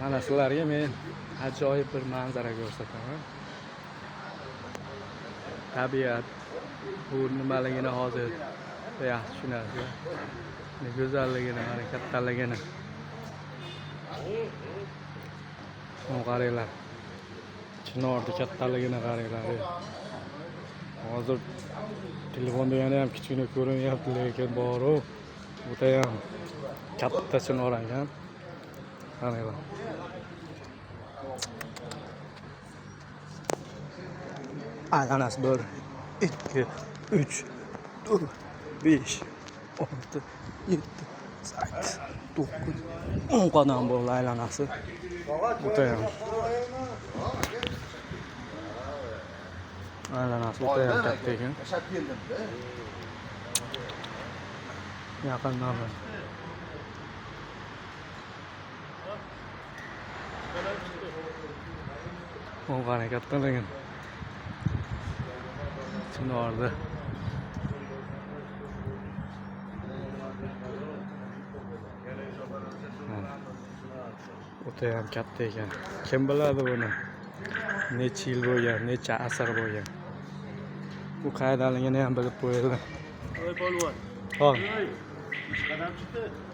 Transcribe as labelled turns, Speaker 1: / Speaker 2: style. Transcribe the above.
Speaker 1: Mana sizlarga men ajoyib bir manzara ko'rsataman. Tabiat bu nimaligini hozir yaxshi tushunasiz. Go'zalligini, mana kattaligini. Shuni qaranglar. Chinorning kattaligini qaranglar. Hozir telefonda ham kichkina ko'rinyapti, lekin bor-u, bu ham katta chinor ekan. Qaranglar. Aylanasi 1, 2, 3, 4, 5, 6, 7, 8, 9, 10 qadam bo'ldi aylanasi. Bu ham. Aylanasi bu ham katta ekan. Yaqindan bor. Bu qanday kattaligini. Chinordi. Bu ham katta ekan. Kim biladi buni? Necha yil bo'lgan, necha asr bo'lgan. Bu qayerdaligini ham bilib qo'yildi.
Speaker 2: Voy polvon.
Speaker 1: Xo'p.
Speaker 2: Qadam chiqdi.